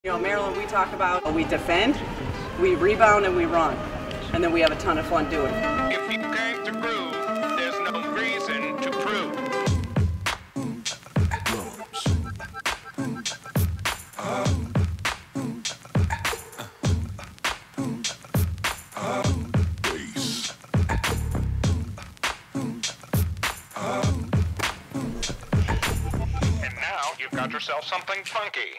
You know, Maryland, we talk about we defend, we rebound, and we run. And then we have a ton of fun doing it. If you came to groove, there's no reason to prove. And now you've got yourself something funky.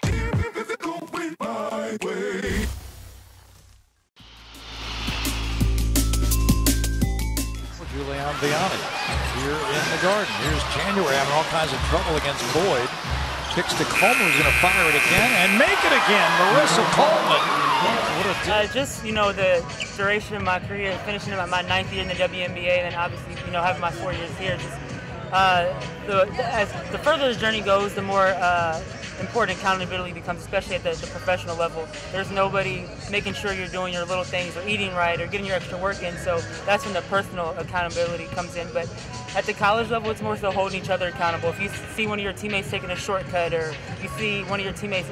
Julian Vianney here in the Garden. Here's January having all kinds of trouble against Boyd. Kicks to Coleman, who's going to fire it again and make it again. Marissa Coleman. Just, you know, the duration of my career, finishing at my 9th year in the WNBA, and then obviously, you know, having my 4 years here. Just as the further the journey goes, the more important accountability becomes, especially at the professional level. There's nobody making sure you're doing your little things or eating right or getting your extra work in, so that's when the personal accountability comes in. But at the college level, it's more so holding each other accountable. If you see one of your teammates taking a shortcut, or you see one of your teammates,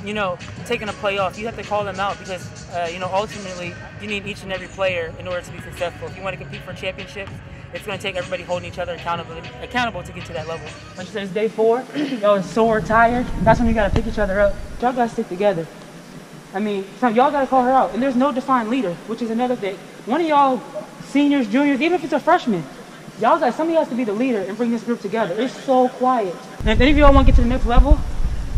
you know, taking a play off, you have to call them out, because, you know, ultimately, you need each and every player in order to be successful. If you want to compete for championships, it's going to take everybody holding each other accountable to get to that level. Like you said, it's day 4. Y'all are sore, tired. That's when you got to pick each other up. Y'all got to stick together. I mean, y'all got to call her out. And there's no defined leader, which is another thing. One of y'all seniors, juniors, even if it's a freshman, somebody has to be the leader and bring this group together. It's so quiet. And if any of y'all want to get to the next level,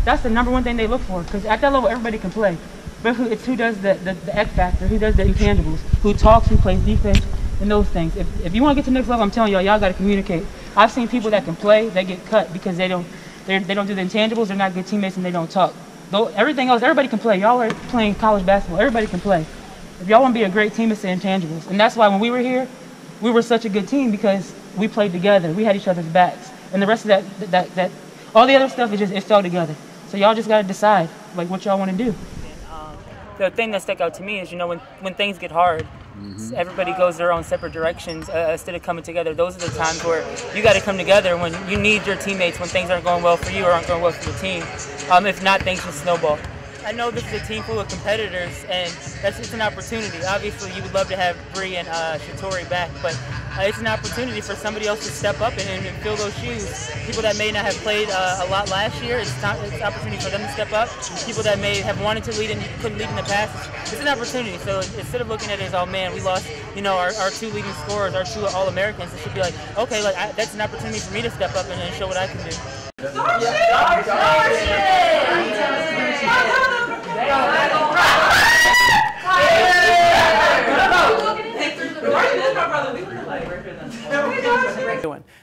that's the #1 thing they look for. Because at that level, everybody can play. But it's who does the X factor, who does the intangibles, who talks, who plays defense, and those things. If you want to get to the next level, I'm telling y'all got to communicate. I've seen people that can play, they get cut because they don't do the intangibles, they're not good teammates, and they don't talk. Though everything else, everybody can play. Y'all are playing college basketball. Everybody can play. If y'all want to be a great team, it's the intangibles. And that's why when we were here, we were such a good team, because we played together. We had each other's backs. And the rest of that all the other stuff, it fell together. So y'all just got to decide like what y'all want to do. The thing that stuck out to me is, you know, when things get hard, everybody goes their own separate directions instead of coming together. Those are the times where you got to come together, when you need your teammates, when things aren't going well for you or aren't going well for the team. If not, things just snowball. I know this is a team full of competitors, and it's an opportunity. Obviously, you would love to have Bree and Shatori back, but it's an opportunity for somebody else to step up and fill those shoes. People that may not have played a lot last year, it's an opportunity for them to step up. People that may have wanted to lead and couldn't lead in the past, it's an opportunity. So instead of looking at it as, oh man, we lost, you know, our 2 leading scorers, our 2 All-Americans, it should be like, okay, like that's an opportunity for me to step up and show what I can do.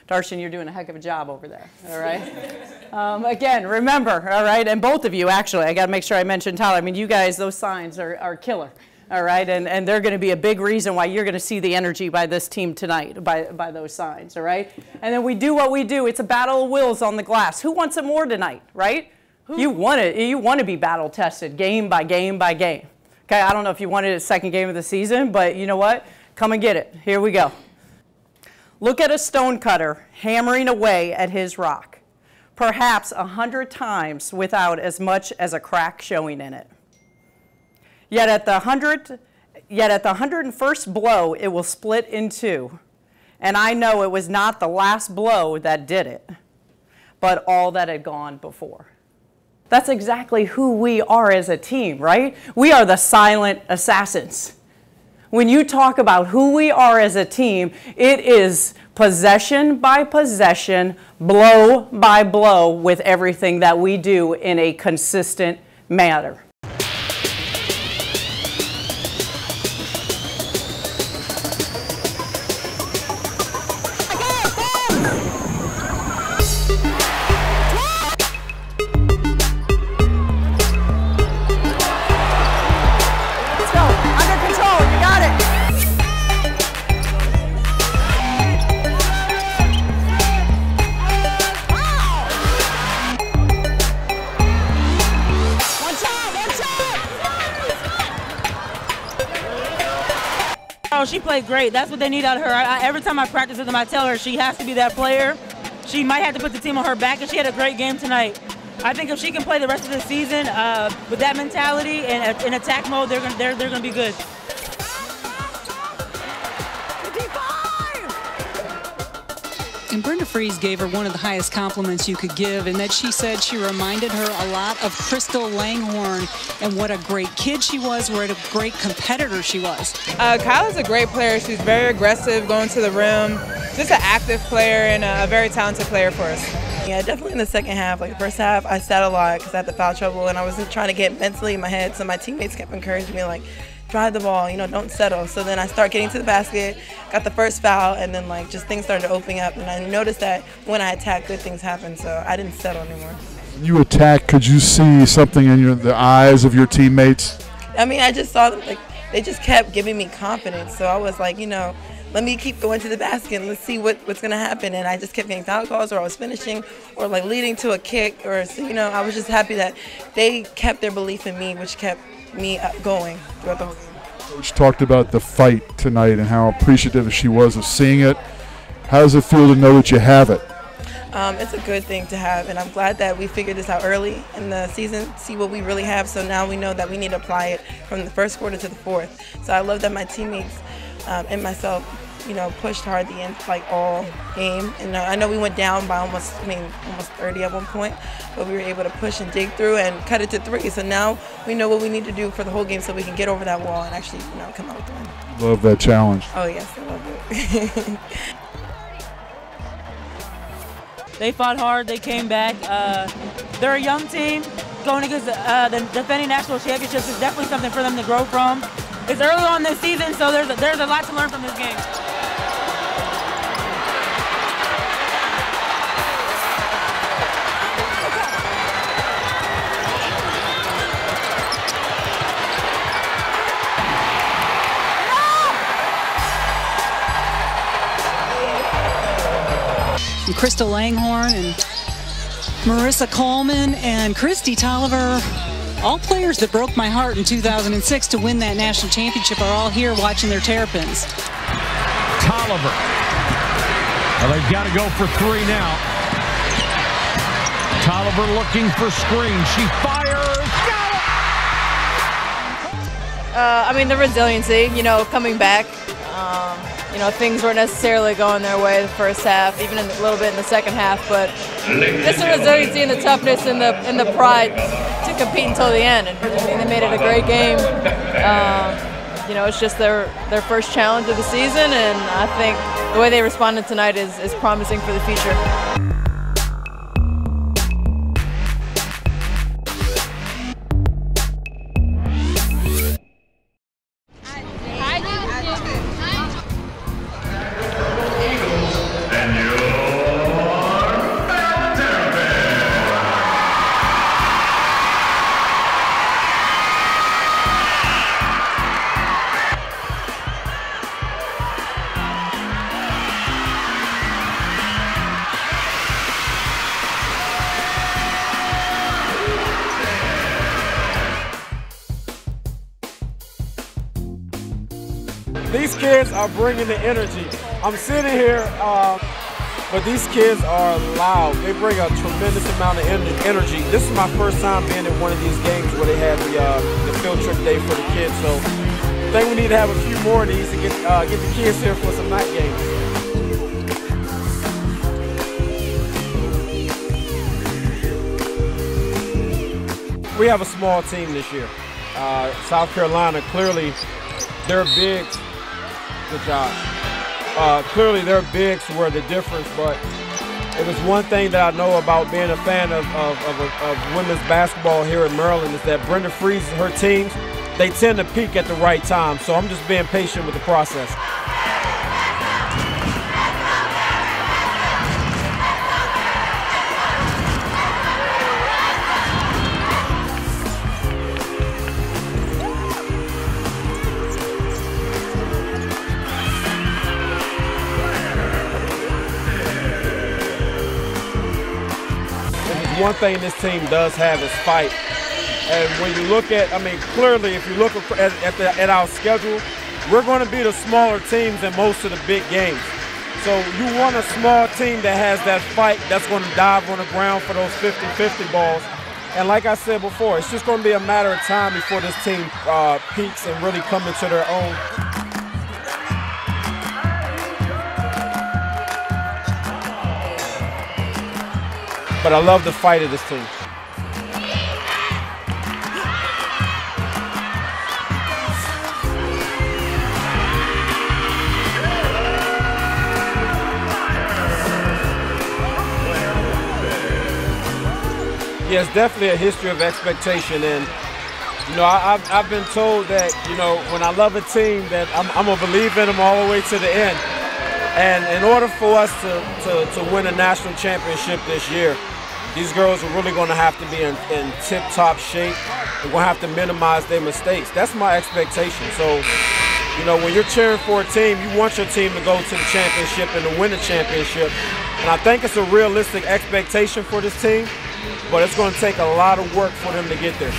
Darshan, you're doing a heck of a job over there, all right? Again, remember, all right, and both of you, actually, I got to make sure I mention Tyler. I mean, you guys, those signs are killer, all right? And they're going to be a big reason why you're going to see the energy by this team tonight, by those signs, all right? And then we do what we do. It's a battle of wills on the glass. Who wants it more tonight, right? You want to be battle tested game by game by game. Okay, I don't know if you wanted a second game of the season, but you know what? Come and get it. Here we go. Look at a stonecutter hammering away at his rock, perhaps 100 times without as much as a crack showing in it. Yet at the 101st blow, it will split in 2. And I know it was not the last blow that did it, but all that had gone before. That's exactly who we are as a team, right? We are the silent assassins. When you talk about who we are as a team, it is possession by possession, blow by blow with everything that we do in a consistent manner. She played great. That's what they need out of her. Every time I practice with them, I tell her she has to be that player. She might have to put the team on her back, and she had a great game tonight. I think if she can play the rest of the season with that mentality and in attack mode, they're gonna be good. And Brenda Fries gave her one of the highest compliments you could give, in that she said she reminded her a lot of Crystal Langhorne and what a great kid she was, what a great competitor she was. Kyla's a great player. She's very aggressive, going to the rim, just an active player and a very talented player for us. Yeah, definitely in the second half. Like the first half, I sat a lot because I had the foul trouble and I wasn't trying to get mentally in my head, so my teammates kept encouraging me, like, drive the ball, you know, don't settle. So then I start getting to the basket, got the first foul, and then like just things started opening up. And I noticed that when I attack, good things happen. So I didn't settle anymore. When you attack, could you see something in the eyes of your teammates? I mean, I just saw them, like, they just kept giving me confidence. So I was like, you know, let me keep going to the basket and let's see what's going to happen. And I just kept getting foul calls, or I was finishing, or like leading to a kick, or, so, you know, I was just happy that they kept their belief in me, which kept me going throughout the whole game. Coach talked about the fight tonight and how appreciative she was of seeing it. How does it feel to know that you have it? It's a good thing to have, and I'm glad that we figured this out early in the season, see what we really have, so now we know that we need to apply it from the first quarter to the fourth. So I love that my teammates and myself, you know, pushed hard the end, like all game. And I know we went down by almost 30 at one point, but we were able to push and dig through and cut it to 3. So now we know what we need to do for the whole game so we can get over that wall and actually, you know, come out with the win. Love that challenge. Oh yes, I love it. They fought hard. They came back. They're a young team. Going against the defending national championships is definitely something for them to grow from. It's early on this season, so there's a lot to learn from this game. And Crystal Langhorne and Marissa Coleman and Christy Tolliver, all players that broke my heart in 2006 to win that national championship, are all here watching their Terrapins. Tolliver. Well, they've got to go for 3 now. Tolliver looking for screen. She fires. Got it! I mean, the resiliency, you know, coming back. You know, things weren't necessarily going their way the first half, even a little bit in the second half, but just the resiliency and the toughness and the pride to compete until the end. And I mean, they made it a great game. You know, it's just their first challenge of the season, and I think the way they responded tonight is promising for the future. These kids are bringing the energy. I'm sitting here, but these kids are loud. They bring a tremendous amount of energy. This is my first time being at one of these games where they had the field trip day for the kids. So I think we need to have a few more of these to get the kids here for some night games. We have a small team this year. South Carolina, clearly, their bigs. Good job. Clearly, their bigs were the difference, but it was one thing that I know about being a fan of women's basketball here in Maryland is that Brenda Fries and her teams, they tend to peak at the right time. So I'm just being patient with the process. One thing this team does have is fight. And when you look at, I mean, clearly, if you look at our schedule, we're going to be the smaller teams in most of the big games. So you want a small team that has that fight, that's going to dive on the ground for those 50-50 balls. And like I said before, it's just going to be a matter of time before this team peaks and really come into their own. But I love the fight of this team. Yeah, it's definitely a history of expectation, and you know, I've been told that, you know, when I love a team, that I'm gonna believe in them all the way to the end. And in order for us to win a national championship this year, these girls are really gonna have to be in tip-top shape. They're gonna have to minimize their mistakes. That's my expectation. So, you know, when you're cheering for a team, you want your team to go to the championship and to win the championship. And I think it's a realistic expectation for this team, but it's going to take a lot of work for them to get there.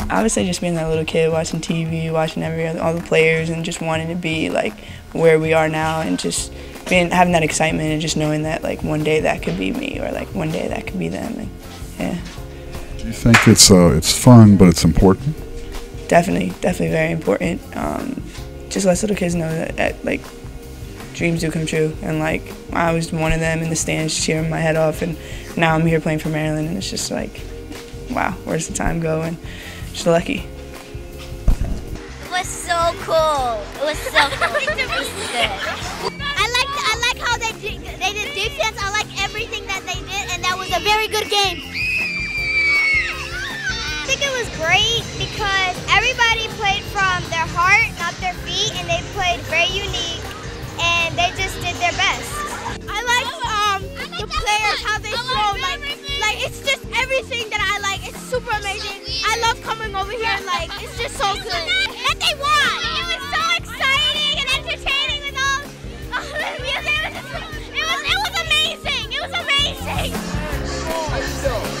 I would say just being that little kid watching TV, watching all the players, and just wanting to be like where we are now, and just having that excitement and just knowing that like one day that could be me, or like one day that could be them. And, yeah. Do you think it's fun, but it's important? Definitely very important. Just let little kids know that like dreams do come true, and like I was one of them in the stands cheering my head off, and now I'm here playing for Maryland, and it's just like, wow, where's the time go? And just lucky. It was so cool. It was so cool. I like how they did defense. I like everything that they did, and that was a very good game. I think it was great because everybody played from their heart, not their feet, and they played very unique, and they just did their best. I like the players, how they throw, like it's just everything that I like. It's super amazing. I love coming over here, like it's just so good. And they won. It was so exciting and entertaining with all the music. It was amazing. It was amazing. How you doing?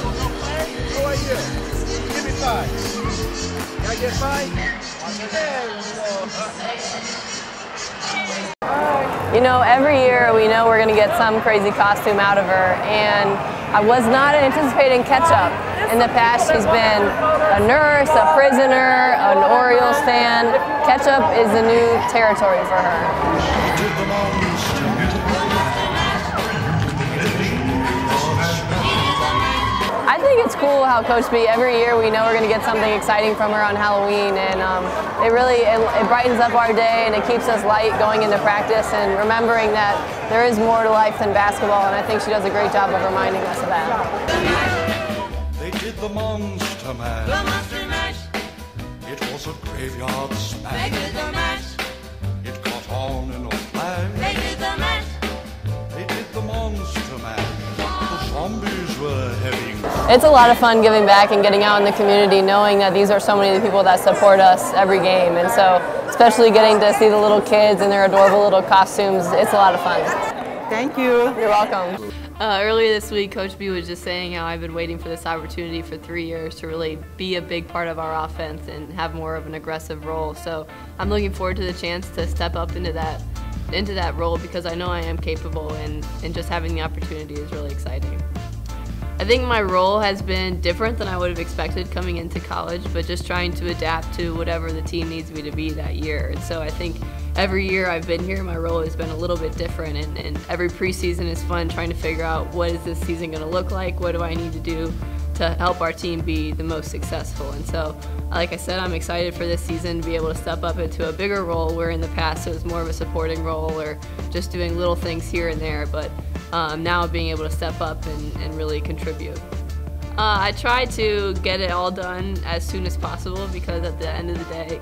How are you? Give me 5. Can I get 5? You know, every year we know we're going to get some crazy costume out of her, and I was not anticipating ketchup. In the past, she's been a nurse, a prisoner, an Orioles fan. Ketchup is a new territory for her. I think it's cool how Coach B, every year we know we're going to get something exciting from her on Halloween, and it brightens up our day, and it keeps us light going into practice and remembering that there is more to life than basketball, and I think she does a great job of reminding us of that. They did the Monster Mash. The Monster Mash. It was a graveyard smash. They did the mash. It caught on in a flash. They did the mash. They did the Monster Mash. The zombies were having. It's a lot of fun giving back and getting out in the community, knowing that these are so many of the people that support us every game, and so especially getting to see the little kids in their adorable little costumes, it's a lot of fun. Thank you. You're welcome. Earlier this week, Coach B was just saying how I've been waiting for this opportunity for 3 years to really be a big part of our offense and have more of an aggressive role. So I'm looking forward to the chance to step up into that role because I know I am capable, and just having the opportunity is really exciting. I think my role has been different than I would have expected coming into college, but just trying to adapt to whatever the team needs me to be that year. And so I think every year I've been here, my role has been a little bit different, and every preseason is fun trying to figure out what is this season going to look like, what do I need to do to help our team be the most successful. And so, like I said, I'm excited for this season to be able to step up into a bigger role, where in the past it was more of a supporting role or just doing little things here and there, but now being able to step up and really contribute. I try to get it all done as soon as possible because at the end of the day,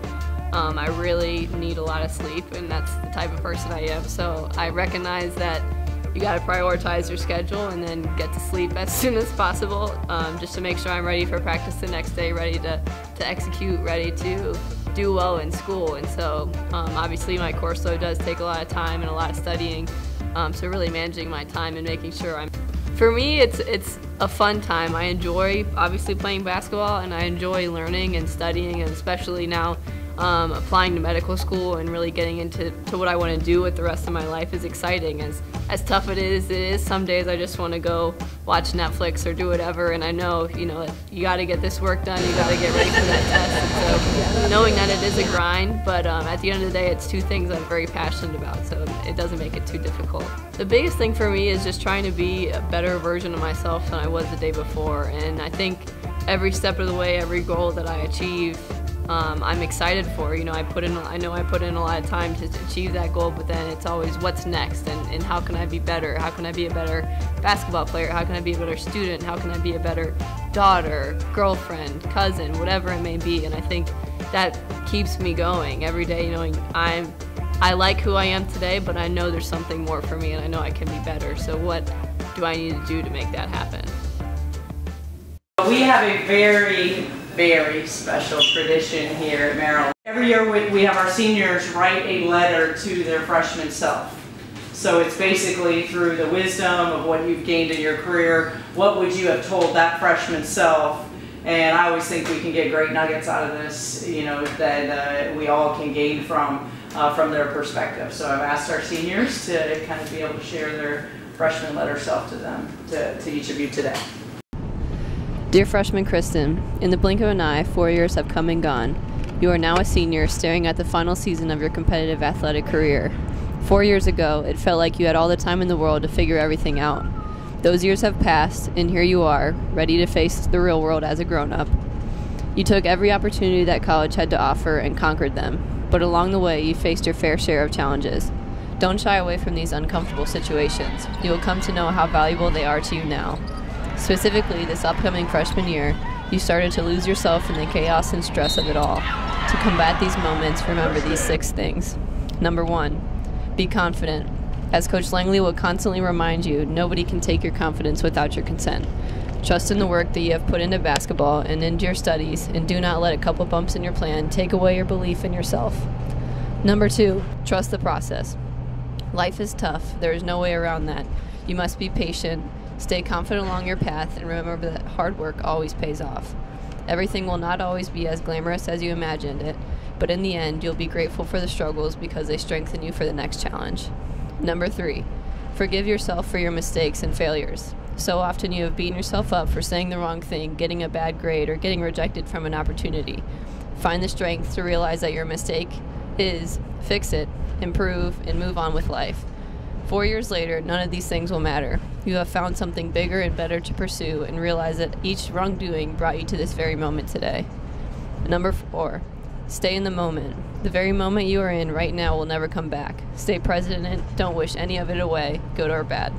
I really need a lot of sleep, and that's the type of person I am. So I recognize that you got to prioritize your schedule and then get to sleep as soon as possible, just to make sure I'm ready for practice the next day, ready to execute, ready to do well in school. And so obviously my course load does take a lot of time and a lot of studying, so really managing my time and making sure I'm For me, it's a fun time. I enjoy obviously playing basketball, and I enjoy learning and studying, and especially now applying to medical school and really getting into what I want to do with the rest of my life is exciting. As tough it is, some days I just want to go watch Netflix or do whatever, and I know, you got to get this work done, you got to get ready for that test. And so knowing that it is a grind, but at the end of the day, it's two things I'm very passionate about, so it doesn't make it too difficult. The biggest thing for me is just trying to be a better version of myself than I was the day before, and I think every step of the way, every goal that I achieve, I'm excited for. I know I put in a lot of time to achieve that goal, but then it's always what's next, and how can I be better? How can I be a better basketball player? How can I be a better student? How can I be a better daughter, girlfriend, cousin, whatever it may be? And I think that keeps me going every day, knowing I like who I am today, but I know there's something more for me, and I know I can be better. So what do I need to do to make that happen? We have a very, very special tradition here at Maryland. Every year we have our seniors write a letter to their freshman self. So it's basically through the wisdom of what you've gained in your career, what would you have told that freshman self? And I always think we can get great nuggets out of this, that we all can gain from their perspective. So I've asked our seniors to kind of be able to share their freshman letter self to them, to each of you today. Dear freshman Kristen, in the blink of an eye, 4 years have come and gone. You are now a senior staring at the final season of your competitive athletic career. 4 years ago, it felt like you had all the time in the world to figure everything out. Those years have passed, and here you are, ready to face the real world as a grown-up. You took every opportunity that college had to offer and conquered them, but along the way, you faced your fair share of challenges. Don't shy away from these uncomfortable situations. You will come to know how valuable they are to you now. Specifically, this upcoming freshman year, you started to lose yourself in the chaos and stress of it all. To combat these moments, remember these 6 things. Number 1, be confident. As Coach Langley will constantly remind you, nobody can take your confidence without your consent. Trust in the work that you have put into basketball and into your studies, and do not let a couple bumps in your plan take away your belief in yourself. Number 2, trust the process. Life is tough. There is no way around that. You must be patient. Stay confident along your path, and remember that hard work always pays off. Everything will not always be as glamorous as you imagined it, but in the end, you'll be grateful for the struggles because they strengthen you for the next challenge. Number 3, forgive yourself for your mistakes and failures. So often you have beaten yourself up for saying the wrong thing, getting a bad grade, or getting rejected from an opportunity. Find the strength to realize that your mistake is, fix it, improve, and move on with life. 4 years later, none of these things will matter. You have found something bigger and better to pursue, and realize that each wrongdoing brought you to this very moment today. Number 4, stay in the moment. The very moment you are in right now will never come back. Stay present and don't wish any of it away, good or bad.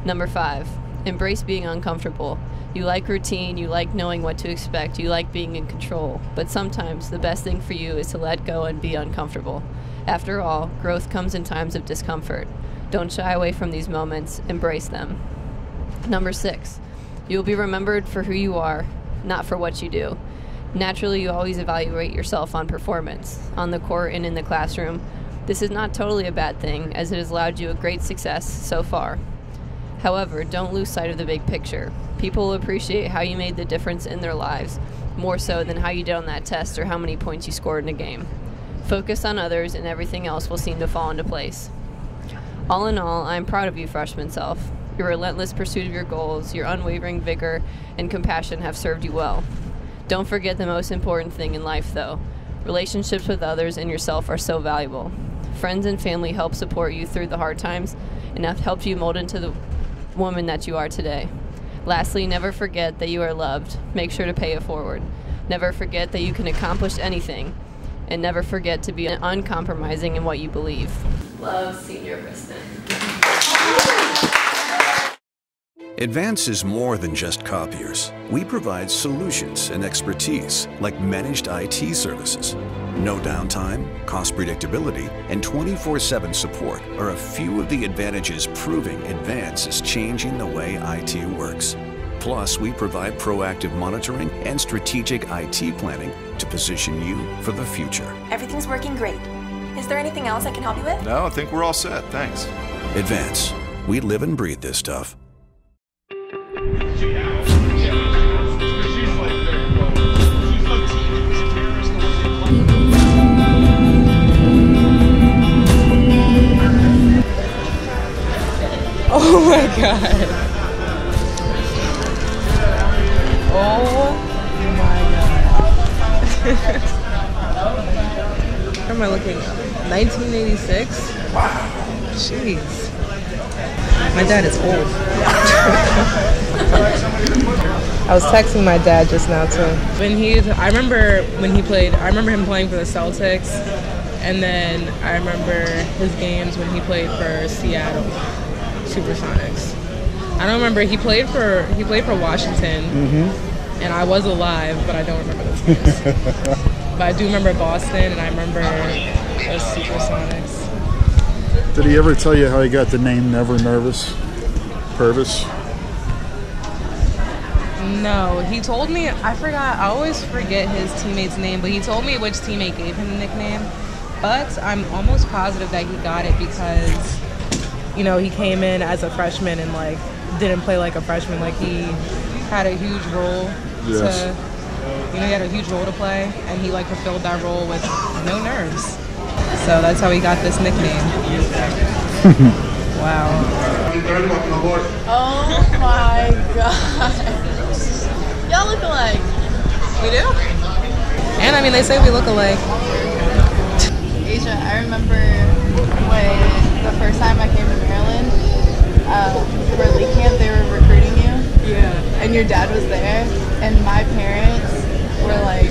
Number 5, embrace being uncomfortable. You like routine, you like knowing what to expect, you like being in control, but sometimes the best thing for you is to let go and be uncomfortable. After all, growth comes in times of discomfort. Don't shy away from these moments, embrace them. Number 6, you will be remembered for who you are, not for what you do. Naturally, you always evaluate yourself on performance, on the court and in the classroom. This is not totally a bad thing, as it has allowed you a great success so far. However, don't lose sight of the big picture. People will appreciate how you made the difference in their lives, more so than how you did on that test or how many points you scored in a game. Focus on others and everything else will seem to fall into place. All in all, I am proud of you, freshman self. Your relentless pursuit of your goals, your unwavering vigor, and compassion have served you well. Don't forget the most important thing in life, though. Relationships with others and yourself are so valuable. Friends and family help support you through the hard times and have helped you mold into the woman that you are today. Lastly, never forget that you are loved. Make sure to pay it forward. Never forget that you can accomplish anything. And never forget to be uncompromising in what you believe. Love, Senior Kristen. Advance is more than just copiers. We provide solutions and expertise like managed IT services. No downtime, cost predictability, and 24/7 support are a few of the advantages proving Advance is changing the way IT works. Plus, we provide proactive monitoring and strategic IT planning to position you for the future. Everything's working great. Is there anything else I can help you with? No, I think we're all set. Thanks. Advance. We live and breathe this stuff. God. Oh my God. Where am I looking at? 1986? Wow. Jeez. My dad is old. I was texting my dad just now too. I remember him playing for the Celtics, and then I remember his games when he played for Seattle Supersonics. I don't remember, he played for Washington, and I was alive, but I don't remember those games. But I do remember Boston, and I remember the Supersonics. Did he ever tell you how he got the name Never Nervous? Purvis? No, he told me, I always forget his teammate's name, but he told me which teammate gave him the nickname. But I'm almost positive that he got it because, you know, he came in as a freshman and like didn't play like a freshman. Like he had a huge role he had a huge role to play, and he like fulfilled that role with no nerves. So that's how he got this nickname. Wow. Oh my God. Y'all look alike. We do? And I mean, they say we look alike. Asia, I remember when the first time I came to Maryland, for League Camp, they were recruiting you. Yeah. And your dad was there, and my parents were like,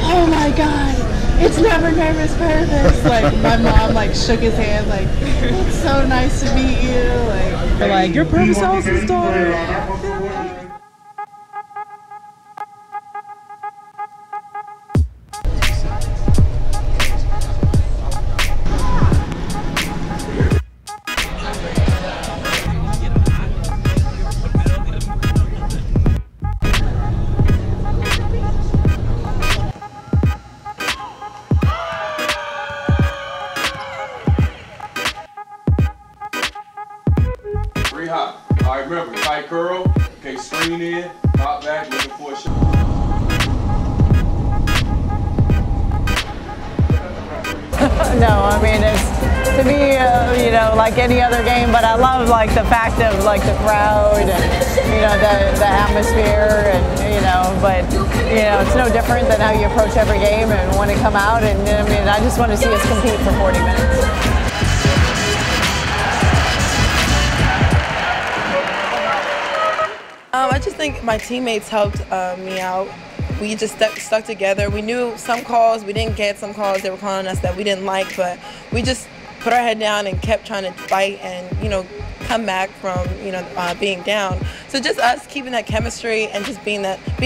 oh my God, it's Never Nervous Purvis. Like, my mom like shook his hand, like, it's so nice to meet you. Like, they're like, you're Purvis Ellison's daughter. Hot. All right, remember, tight curl. Okay, screen in, hop back, looking for a shot. No, I mean, it's, to me, you know, like any other game, but I love like the fact of like the crowd and, you know, the atmosphere and, you know, but, you know, it's no different than how you approach every game and want to come out, and I mean, I just want to see us compete for 40 minutes. I just think my teammates helped me out. We just stuck together. We knew some calls we didn't get, some calls they were calling us that we didn't like, but we just put our head down and kept trying to fight and, you know, come back from, you know, being down. So just us keeping that chemistry and just being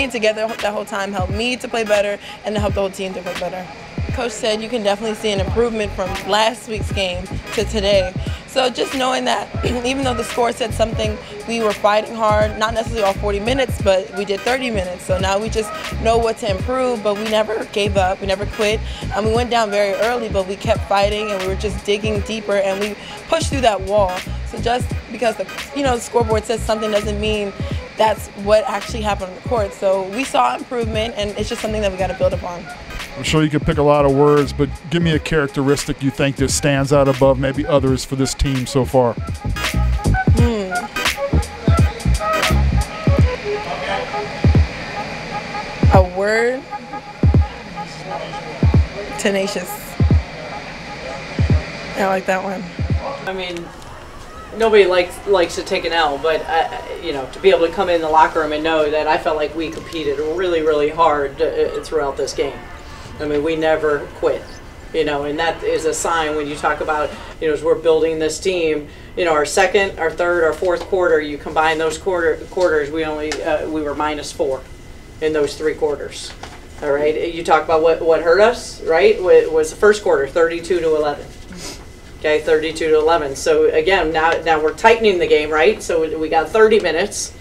together that whole time helped me to play better and to help the whole team to play better. Coach said you can definitely see an improvement from last week's game to today. So just knowing that even though the score said something, we were fighting hard, not necessarily all 40 minutes, but we did 30 minutes. So now we just know what to improve, but we never gave up, we never quit. We went down very early, but we kept fighting and we were just digging deeper and we pushed through that wall. So just because the scoreboard says something doesn't mean that's what actually happened on the court. So we saw improvement, and it's just something that we got to build upon. I'm sure you could pick a lot of words, but give me a characteristic you think that stands out above maybe others for this team so far. A word? Tenacious. I like that one. I mean, nobody likes to take an L, but you know, to be able to come in the locker room and know that I felt like we competed really, really hard throughout this game. I mean, we never quit, you know, and that is a sign when you talk about, you know, as we're building this team, you know, our second, our third, our fourth quarter, you combine those quarters, we were -4 in those 3 quarters. All right, you talk about what hurt us, right? Was the first quarter, 32-11. Okay, 32-11. So again, now we're tightening the game, right? So we got 30 minutes.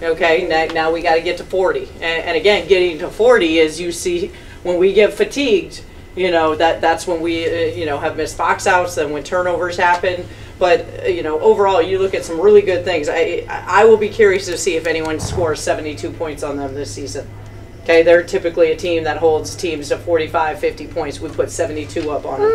Okay, now we got to get to 40, and again, getting to 40 is, you see, when we get fatigued, you know, that's when we you know, have missed box outs and when turnovers happen. But you know, overall, you look at some really good things. I will be curious to see if anyone scores 72 points on them this season. Okay, they're typically a team that holds teams to 45, 50 points. We put 72 up on them.